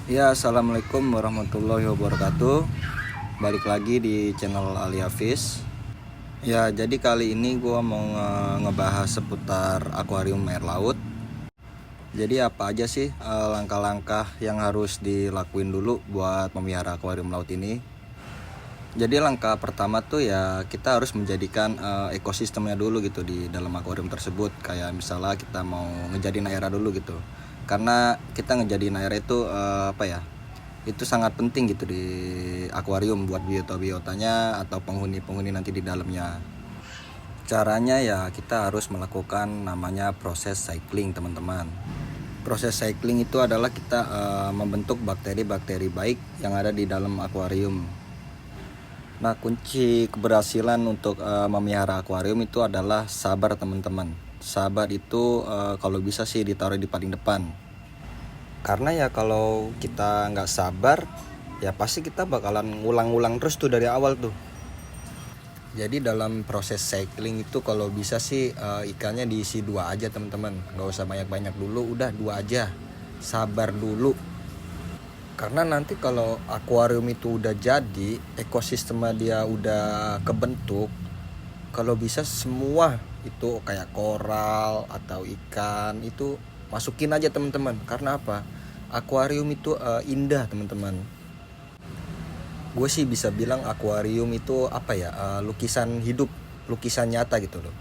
Ya, assalamualaikum warahmatullahi wabarakatuh. Balik lagi di channel Ali Hafiz. Ya, jadi kali ini gua mau ngebahas seputar akuarium air laut. Jadi apa aja sih langkah-langkah yang harus dilakuin dulu buat memelihara akuarium laut ini? Jadi langkah pertama tuh ya kita harus menjadikan ekosistemnya dulu gitu di dalam akuarium tersebut. Kayak misalnya kita mau ngejadiin air dulu gitu. Karena kita ngejadiin air itu itu sangat penting gitu di akuarium buat biota-biotanya atau penghuni-penghuni nanti di dalamnya. Caranya ya kita harus melakukan namanya proses cycling, teman-teman. Proses cycling itu adalah kita membentuk bakteri-bakteri baik yang ada di dalam akuarium. Nah, kunci keberhasilan untuk memelihara akuarium itu adalah sabar, teman-teman. Sabar itu kalau bisa sih ditaruh di paling depan. Karena ya kalau kita nggak sabar, ya pasti kita bakalan ngulang-ngulang terus tuh dari awal tuh. Jadi dalam proses cycling itu kalau bisa sih ikannya diisi 2 aja, teman-teman. Nggak usah banyak-banyak dulu, udah 2 aja. Sabar dulu. Karena nanti kalau akuarium itu udah jadi, ekosistemnya dia udah kebentuk, kalau bisa semua itu kayak koral atau ikan itu masukin aja, teman-teman. Karena apa? Akuarium itu indah, teman-teman. Gue sih bisa bilang akuarium itu lukisan hidup, lukisan nyata gitu loh.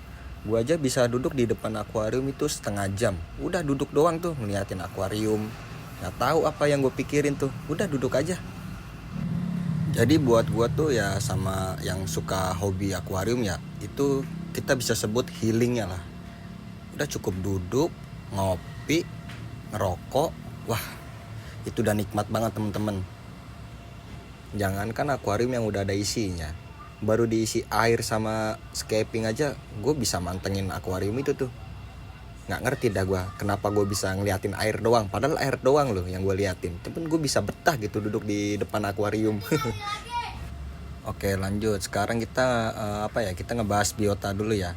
Gue aja bisa duduk di depan akuarium itu setengah jam. Udah duduk doang tuh ngeliatin akuarium. Nggak tahu apa yang gue pikirin tuh, udah duduk aja. Jadi buat gue tuh ya sama yang suka hobi akuarium ya, itu kita bisa sebut healingnya lah. Udah cukup duduk, ngopi, ngerokok, wah itu udah nikmat banget, temen-temen. Jangankan akuarium yang udah ada isinya, baru diisi air sama scaping aja gue bisa mantengin akuarium itu tuh. Nggak ngerti dah gue kenapa gue bisa ngeliatin air doang, padahal air doang loh yang gue liatin, tapi gue bisa betah gitu duduk di depan akuarium. Oke, lanjut. Sekarang kita kita ngebahas biota dulu ya.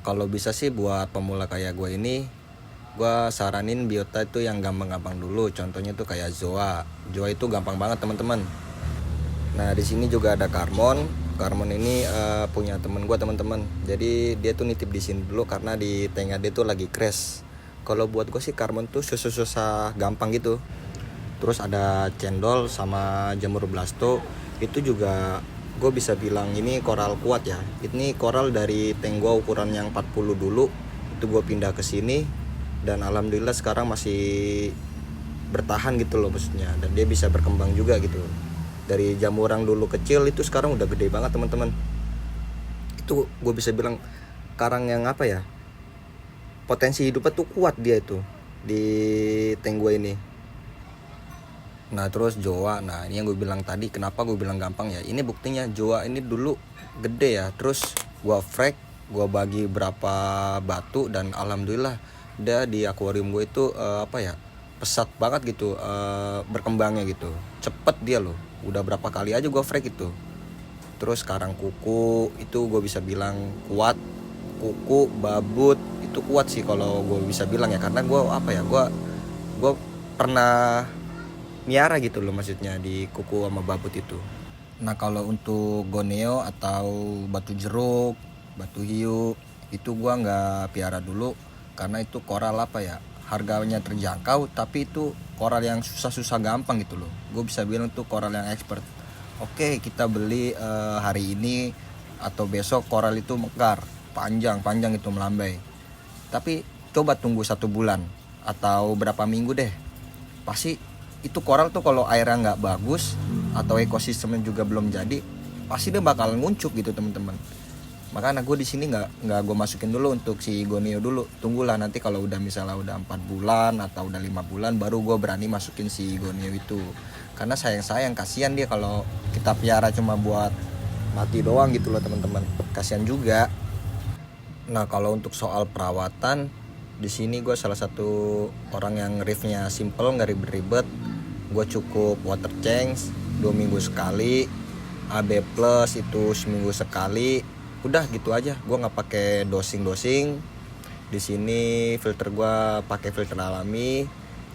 Kalau bisa sih buat pemula kayak gue ini, gue saranin biota itu yang gampang-gampang dulu. Contohnya tuh kayak zoa. Zoa itu gampang banget, teman-teman. Nah, di sini juga ada Karmon. Karmon ini punya temen gue, teman-teman. Jadi dia tuh nitip di sini dulu karena di tengah dia tuh lagi crash. Kalau buat gue sih Karmon tuh susah-susah gampang gitu. Terus ada cendol sama jamur blasto. Itu juga gue bisa bilang ini koral kuat ya. Ini koral dari tank gue ukuran yang 40 dulu. Itu gue pindah ke sini dan alhamdulillah sekarang masih bertahan gitu loh maksudnya. Dan dia bisa berkembang juga gitu. Dari jamuran dulu kecil itu sekarang udah gede banget, teman-teman. Itu gue bisa bilang karang yang potensi hidupnya tuh kuat dia itu di tank gue ini. Nah, terus joa, nah ini yang gue bilang tadi, kenapa gue bilang gampang ya, ini buktinya. Joa ini dulu gede ya, terus gue frag, gue bagi berapa batu dan alhamdulillah dia di akuarium gue itu pesat banget gitu berkembangnya gitu, cepet dia loh. Udah berapa kali aja gue frag itu. Terus sekarang kuku itu gue bisa bilang kuat. Kuku, babut itu kuat sih kalau gue bisa bilang ya, karena gue pernah miara gitu loh maksudnya di kuku sama babut itu. Nah, kalau untuk goneo atau batu jeruk, batu hiu itu gua nggak piara dulu karena itu koral harganya terjangkau, tapi itu koral yang susah-susah gampang gitu loh. Gue bisa bilang tuh koral yang expert. Oke, kita beli hari ini atau besok koral itu mekar panjang itu melambai. Tapi coba tunggu 1 bulan atau berapa minggu deh, pasti itu koral tuh kalau airnya nggak bagus atau ekosistemnya juga belum jadi, pasti dia bakal nguncuk gitu, teman-teman. Makanya gue di sini nggak gue masukin dulu untuk si gonio dulu. Tunggulah nanti kalau udah misalnya udah 4 bulan atau udah 5 bulan baru gue berani masukin si gonio itu. Karena sayang kasihan dia kalau kita piara cuma buat mati doang gitu loh, teman-teman. Kasihan juga. Nah, kalau untuk soal perawatan, di sini gue salah satu orang yang reefnya simple, nggak ribet-ribet. Gue cukup water change 2 minggu sekali, AB plus itu seminggu sekali. Udah gitu aja, gue nggak pakai dosing. Di sini filter gue pakai filter alami.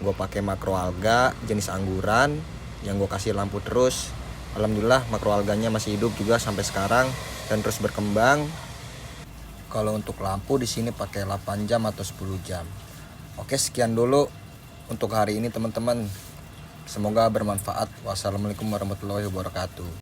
Gue pakai makroalga jenis angguran yang gue kasih lampu terus. Alhamdulillah makroalganya masih hidup juga sampai sekarang dan terus berkembang. Kalau untuk lampu di sini pakai 8 jam atau 10 jam. Oke, sekian dulu untuk hari ini teman-teman. Semoga bermanfaat. Wassalamualaikum warahmatullahi wabarakatuh.